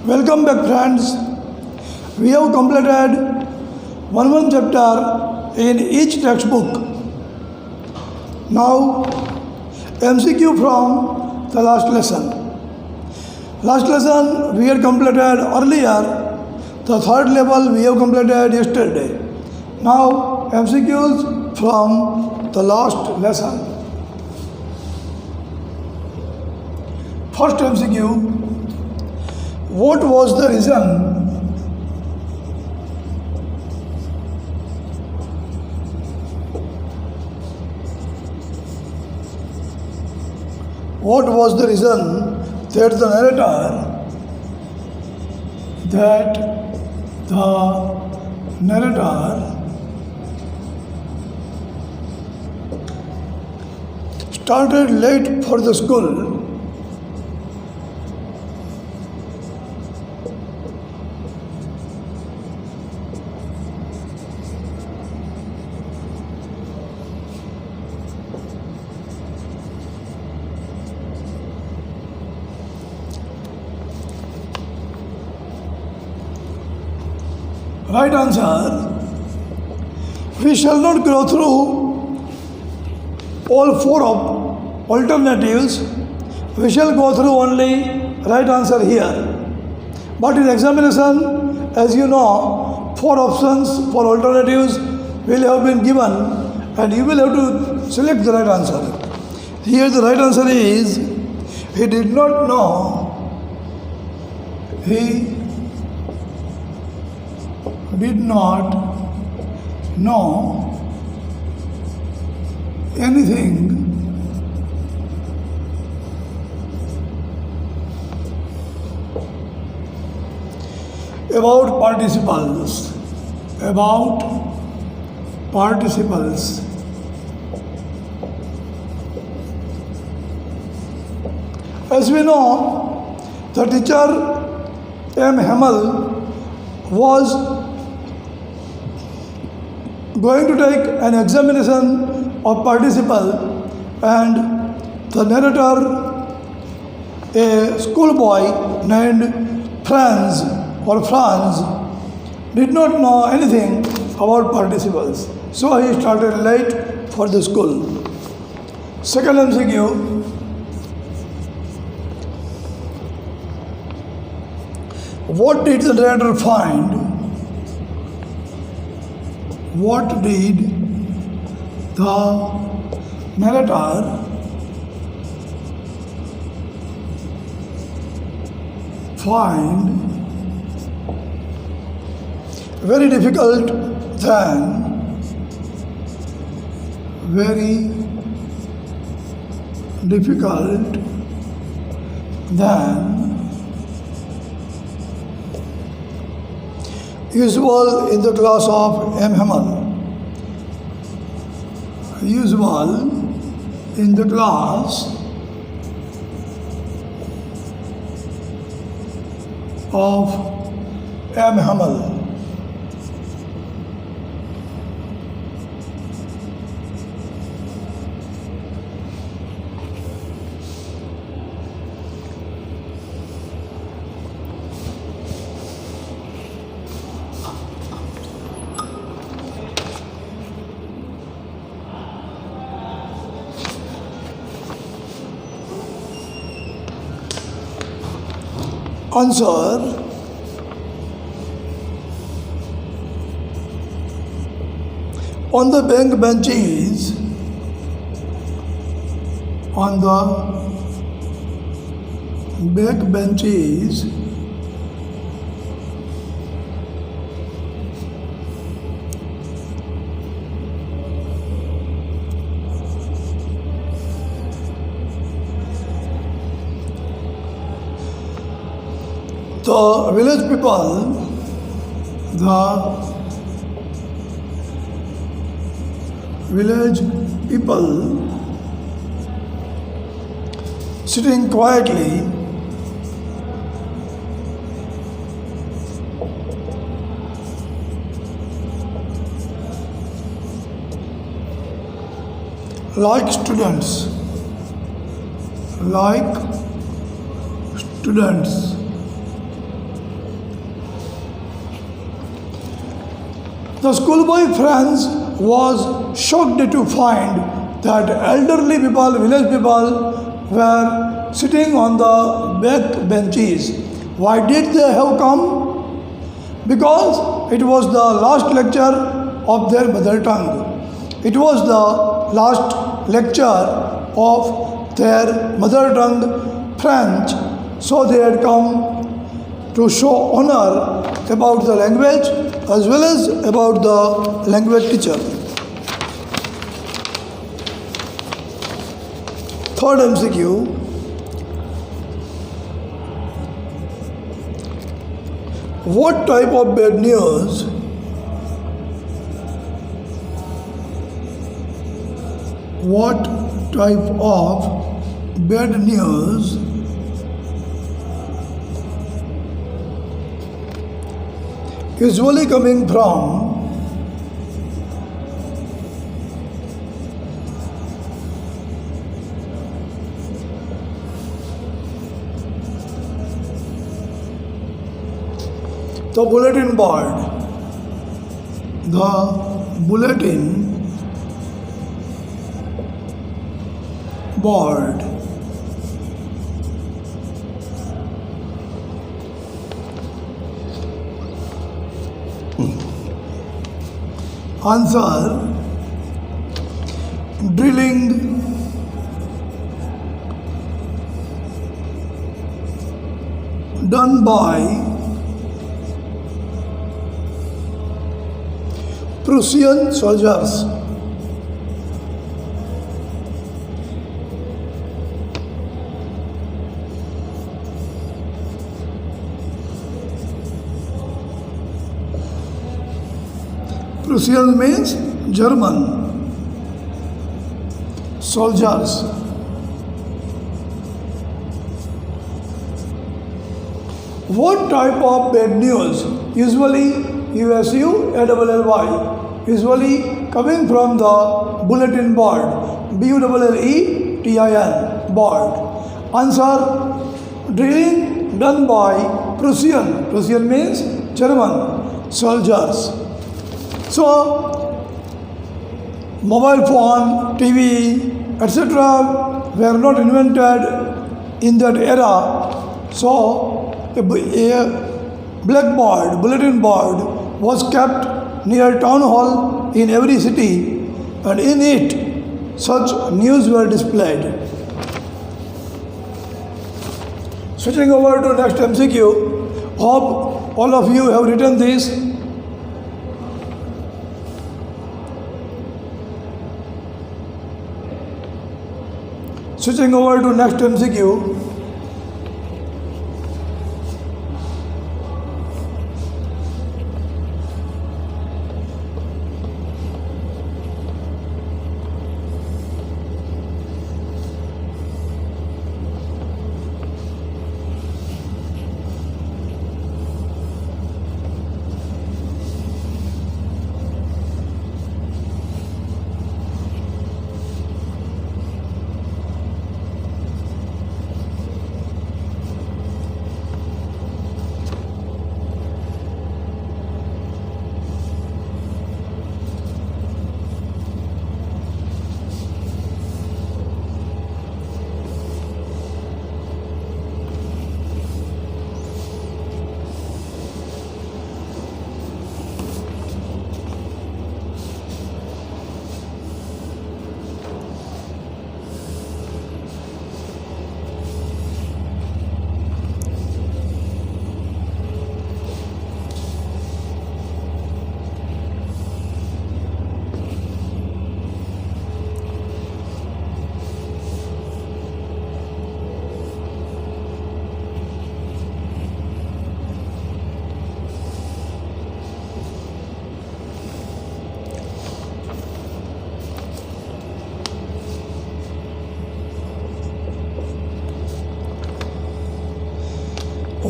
Welcome back, friends. We have completed one chapter in each textbook. Now, MCQ from the last lesson. Last lesson we had completed earlier. The third level we have completed yesterday. Now, MCQs from the last lesson. First MCQ. What was the reason that the narrator started late for the school? Right answer. We shall not go through all four of alternatives. We shall go through only right answer here. But in examination, as you know, four options, four alternatives will have been given and you will have to select the right answer. Here the right answer is, he did not know. He did not know anything about participles. As we know, the teacher M. Hamel was going to take an examination of participle, and the narrator, a schoolboy named Franz, did not know anything about participles. So he started late for the school. Second MCQ. What did the narrator find? What did the narrator find very difficult than usual in the class of M. Hamel. Usual in the class of M. Hamel. Answer. On the back benches, the village people sitting quietly like students The schoolboy Franz was shocked to find that elderly people, village people, were sitting on the back benches. Why did they have come? Because it was the last lecture of their mother tongue. It was the last lecture of their mother tongue, French, so they had come to show honor about the language as well as about the language teacher. Third MCQ. What type of bad news usually coming from the bulletin board? The bulletin board. Answer: drilling done by Prussian soldiers. Prussian means German soldiers. What type of bad news? Usually USUALLY, usually coming from the bulletin board, BULLETIN, board. Answer: drilling done by Prussian. Prussian means German soldiers. So, mobile phone, TV, etc. were not invented in that era. So, a blackboard, bulletin board was kept near town hall in every city, and in it such news were displayed. Switching over to next MCQ. Hope all of you have written this. Switching over to next MCQ.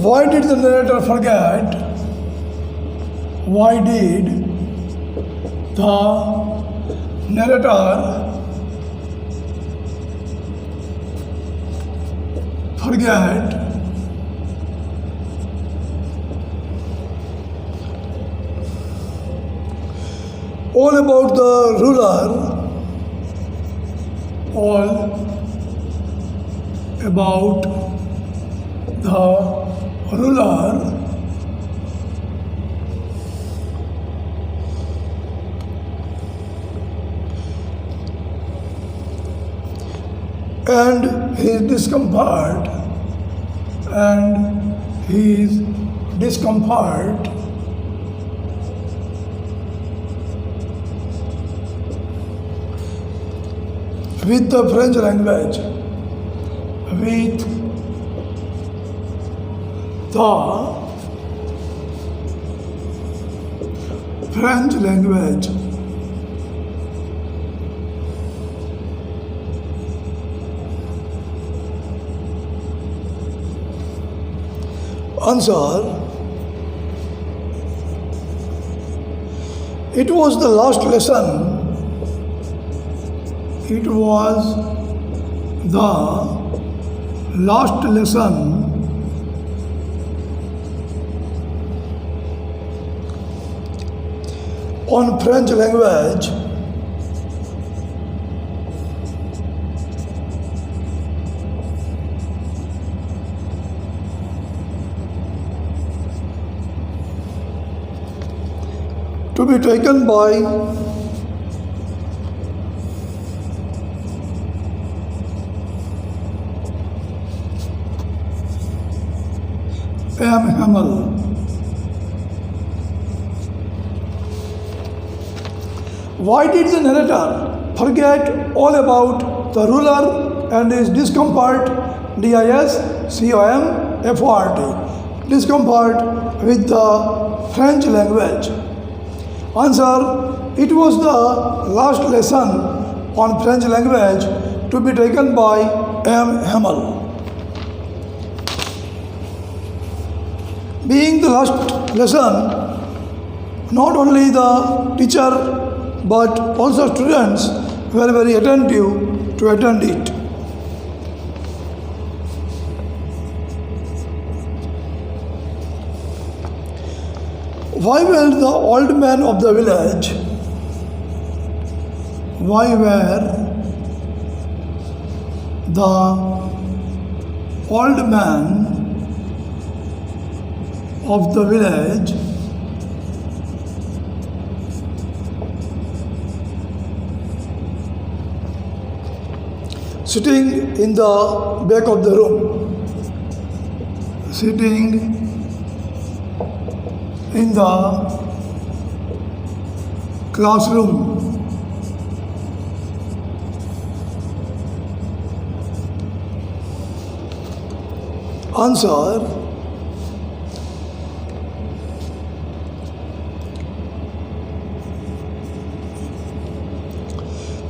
Why did the narrator forget? Why did the narrator forget all about the ruler, all about the ruler and his discomfort with the French language, with the French language. Answer. It was the last lesson. It was the last lesson on French language to be taken by M. Hamel. Why did the narrator forget all about the ruler and his discomfort, discomfort, discomfort with the French language? Answer. It was the last lesson on French language to be taken by M. Hamel. Being the last lesson, not only the teacher but also students were very attentive to attend it. Why were the old men of the village? Why were the old men of the village sitting in the back of the room, sitting in the classroom? Answer.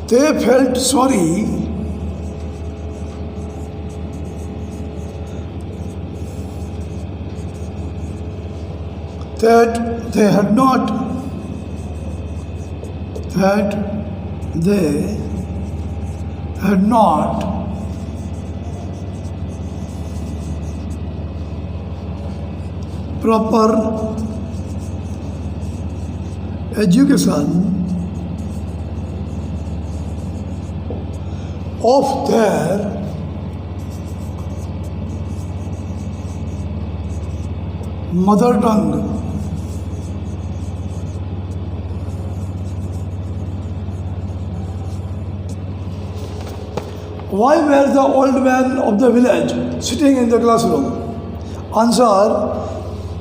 They felt sorry that they had not proper education of their mother tongue. Why were the old men of the village sitting in the classroom? Answer.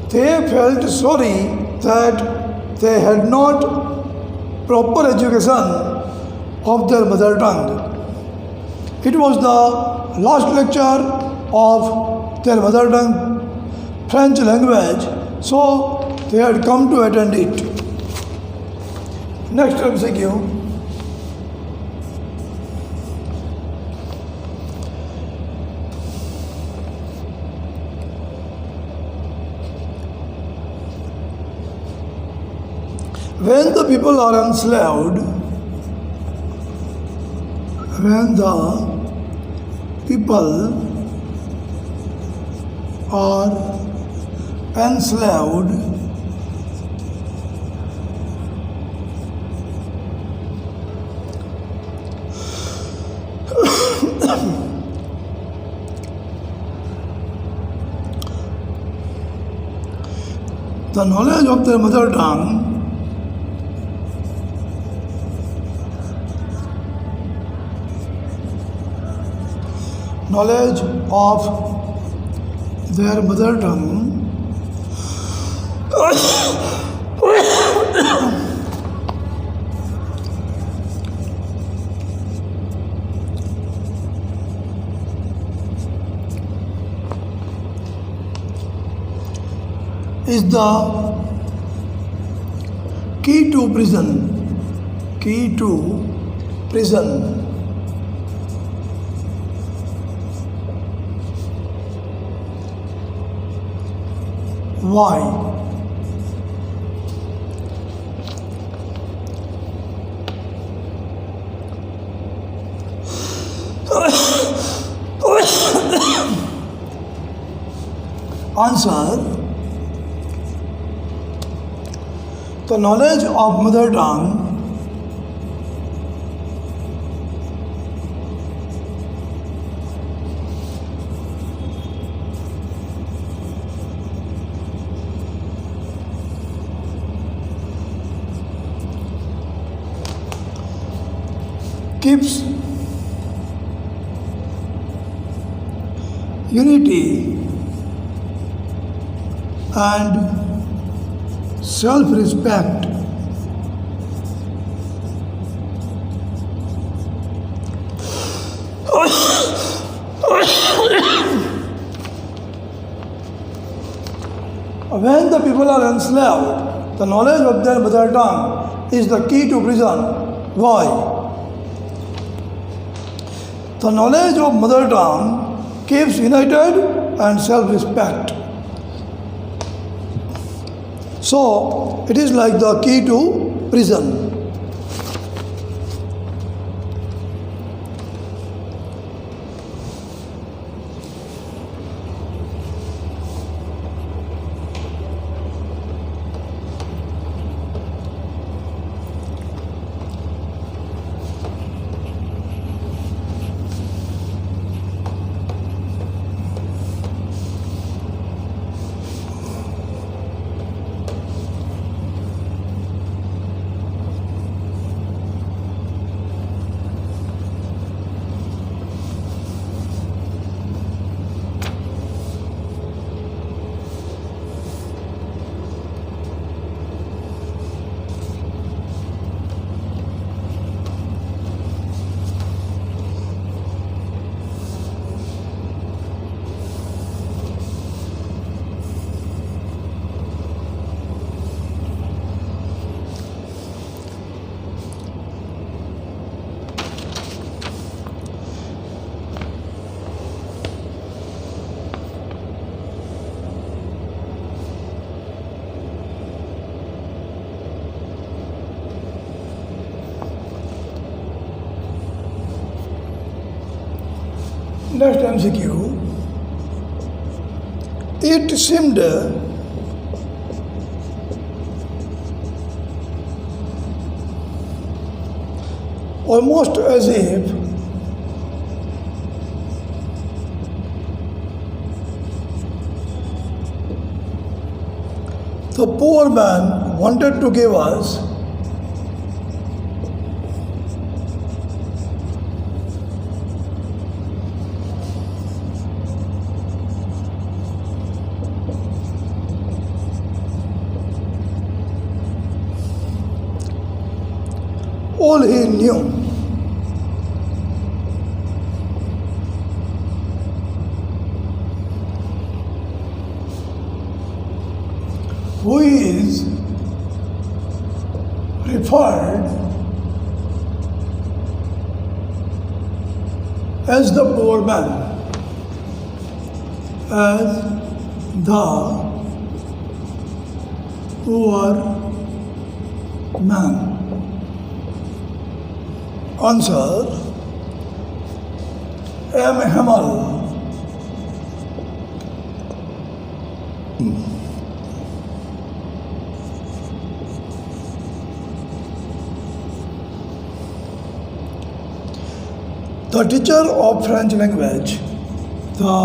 They felt sorry that they had not proper education of their mother tongue. It was the last lecture of their mother tongue, French language, so they had come to attend it. Next MCQ. When the people are enslaved, when the people are enslaved, the knowledge of their mother tongue knowledge of their mother tongue is the key to prison. Key to prison. Why? Answer: the knowledge of mother tongue keeps unity and self-respect. When the people are enslaved, the knowledge of their mother tongue is the key to prison. Why? The knowledge of mother tongue keeps united and self-respect. So, it is like the key to prison. Next MCQ. It seemed almost as if the poor man wanted to give us all he knew. Who is referred as the poor man, as the poor man. Answer: M. Hamel. The teacher of French language. The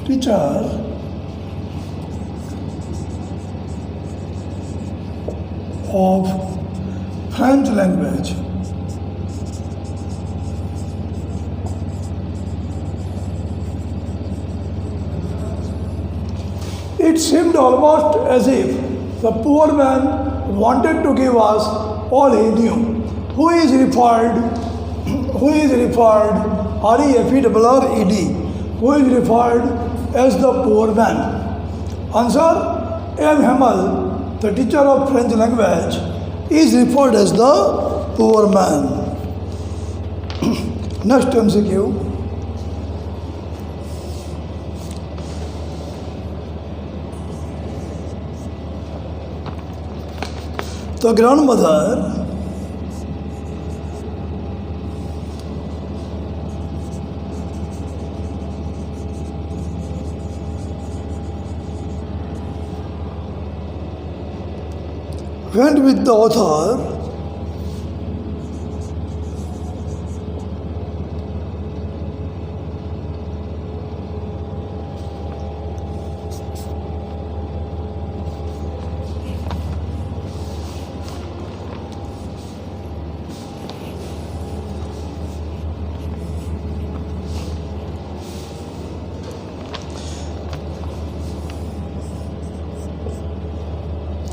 teacher of French language. It seemed almost as if the poor man wanted to give us all he knew. Who is referred, R-E-F-E-R-R-E-D, who is referred as the poor man? Answer, M. Hamel, the teacher of French language, is referred as the poor man. Next MCQ. The grandmother went with the author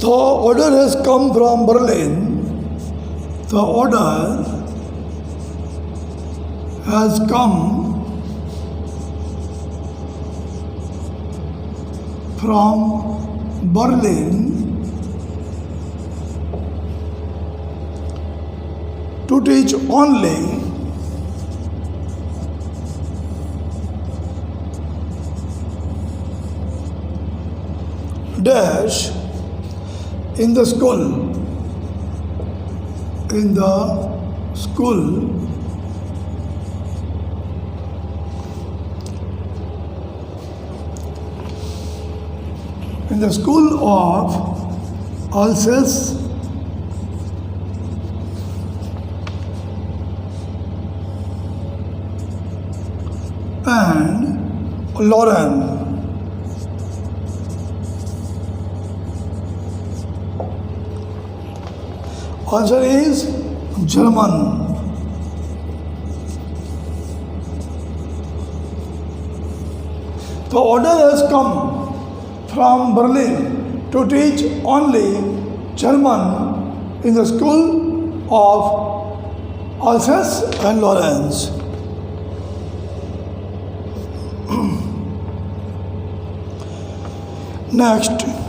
The order has come from Berlin. The order has come from Berlin to teach only dash in the school in the school of Alsace and Lorraine. Answer is German. The order has come from Berlin to teach only German in the school of Alsace and Lorraine. Next.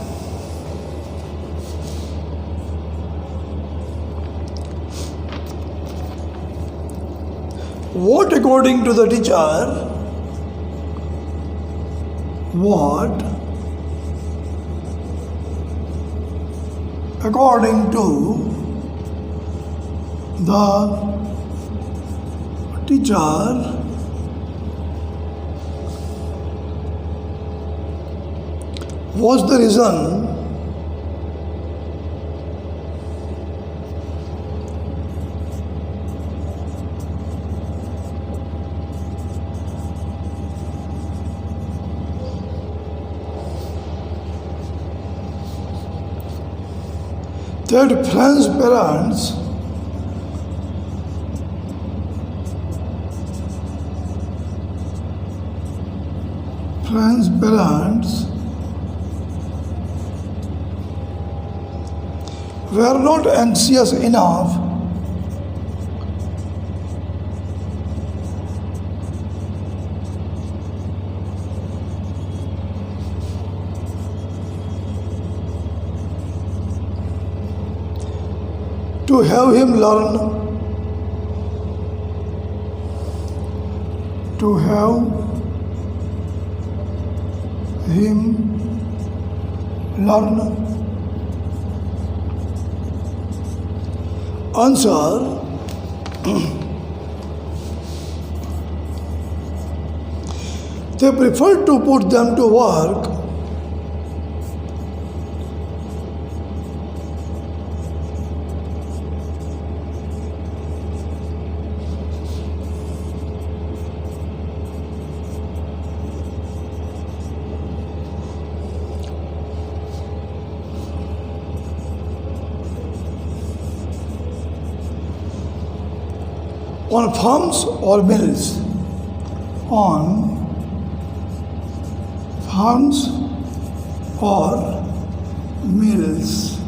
What according to the teacher? What according to the teacher was the reason that French parents were not anxious enough to have him learn Answer. They prefer to put them to work on farms or mills? On farms or mills.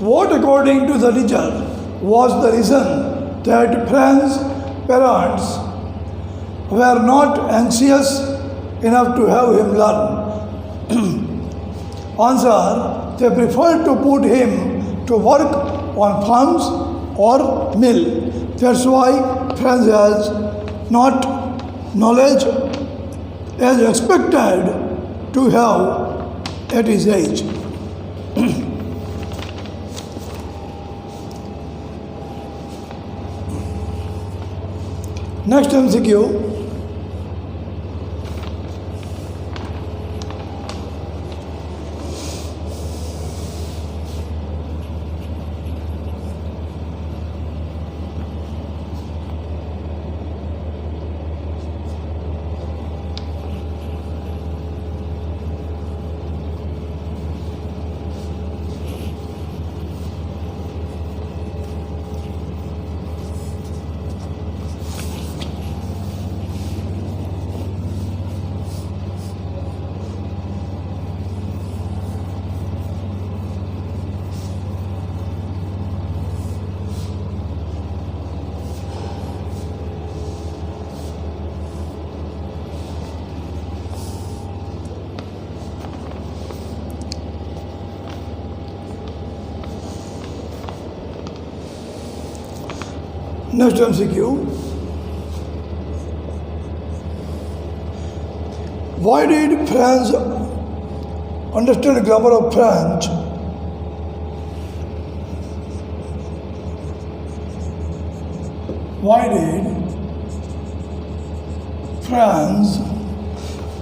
What, according to the teacher, was the reason that Fran's parents were not anxious enough to have him learn? Answer: they preferred to put him to work on farms or mill. That's why Franz has not knowledge as expected to have at his age. Next MCQ. Next MCQ. Why did Franz understand grammar of French? Why did Franz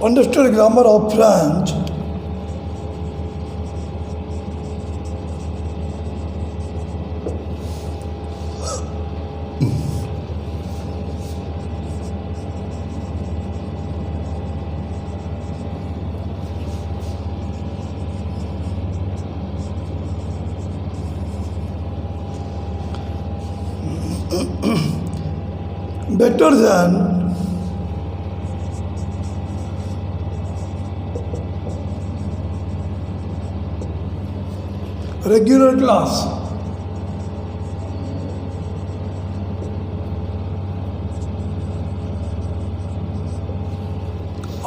understand grammar of French? Better than regular class.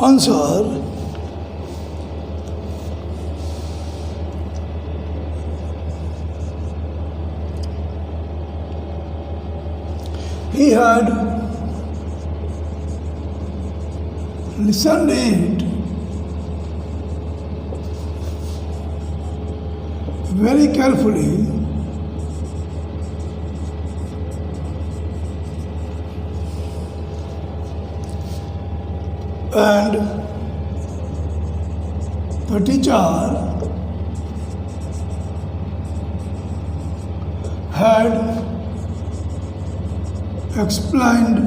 Answer: he had listened it very carefully and the teacher had explained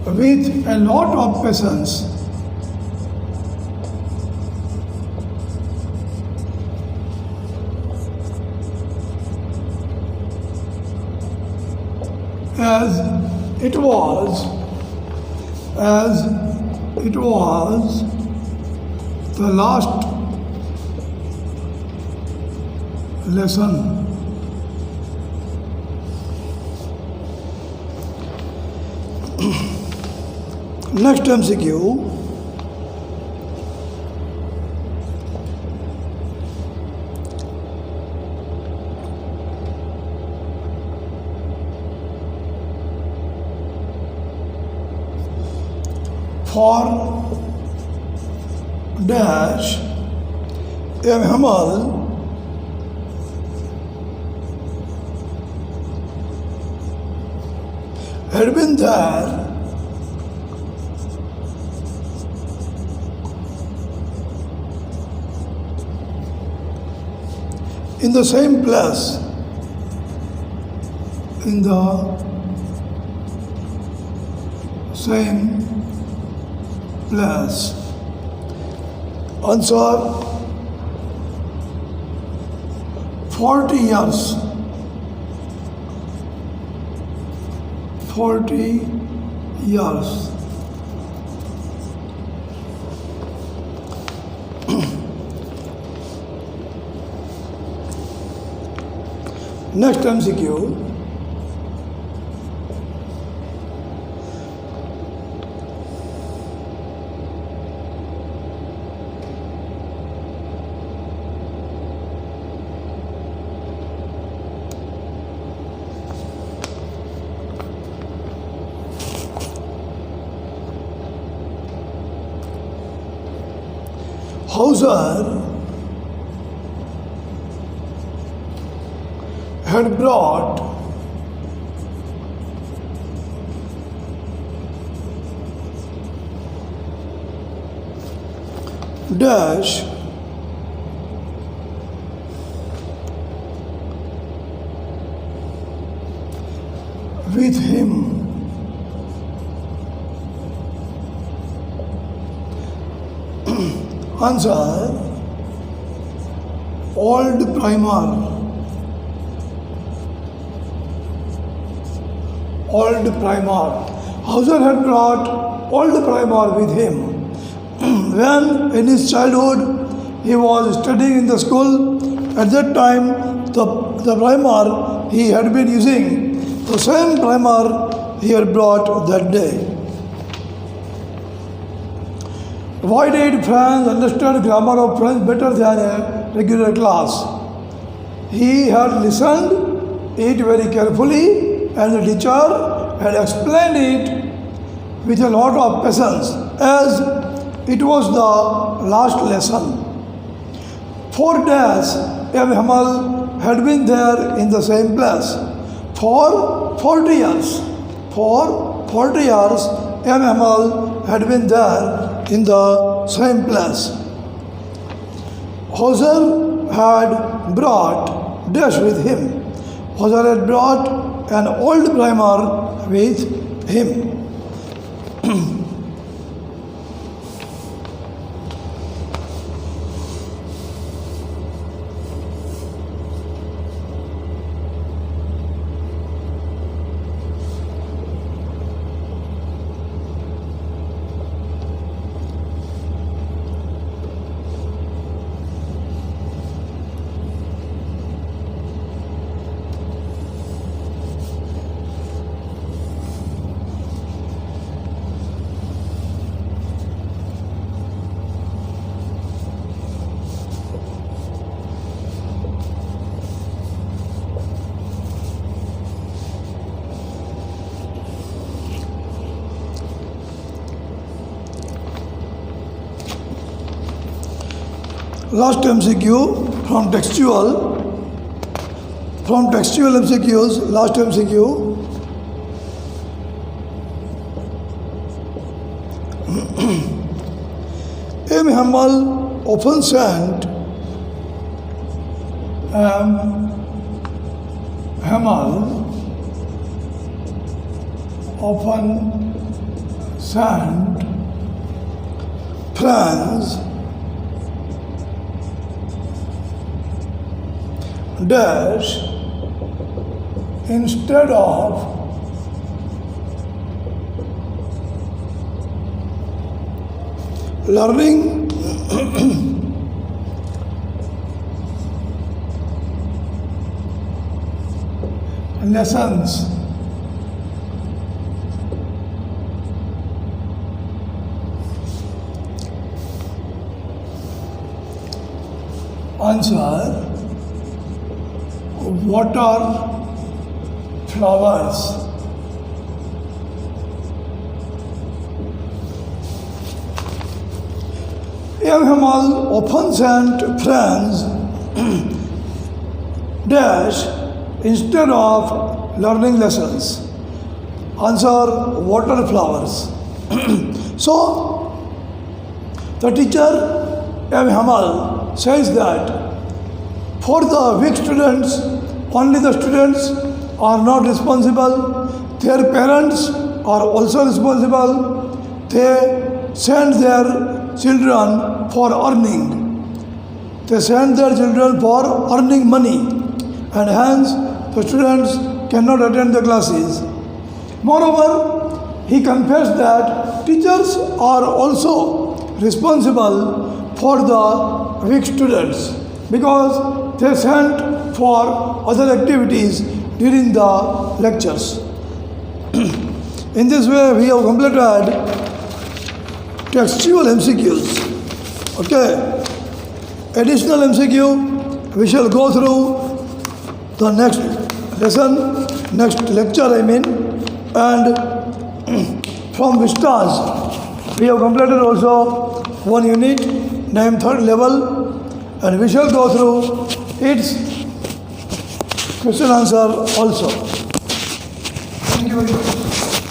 with a lot of patience. As it was the last lesson. Next MCQ. For dash a mammal had been there in the same place, in the same place. Answer: 40 years. 40 years. Next MCQ. Hauser had brought dash with him. Answer: old primer. Old primer. Hauser had brought old primer with him. When in his childhood he was studying in the school, at that time the primer he had been using, the same primer he had brought that day. Why did Franz understand grammar of French better than a regular class? He had listened it very carefully and the teacher had explained it with a lot of patience as it was the last lesson. 4 days M. Hamel had been there in the same place. For 40 years. For 40 years M. Hamel had been there in the same place. Hauser had brought dash with him. Hauser had brought an old primer with him. Last MCQ from textual MCQs, last MCQ. M. Hamel often sent Franz dash instead of learning lessons. Answer: water flowers. M. Hamel often sent Franz dash instead of learning lessons. Answer: water flowers. So the teacher M. Hamel says that for the weak students, only the students are not responsible. Their parents are also responsible. They send their children for earning. They send their children for earning money. and hence the students cannot attend the classes. Moreover, he confessed that teachers are also responsible for the weak students because they sent for other activities during the lectures. In this way, we have completed textual MCQs. Okay. Additional MCQ, we shall go through the next lesson, next lecture and from Vistas, we have completed also one unit named third level, and we shall go through its question answer also. Thank you very much.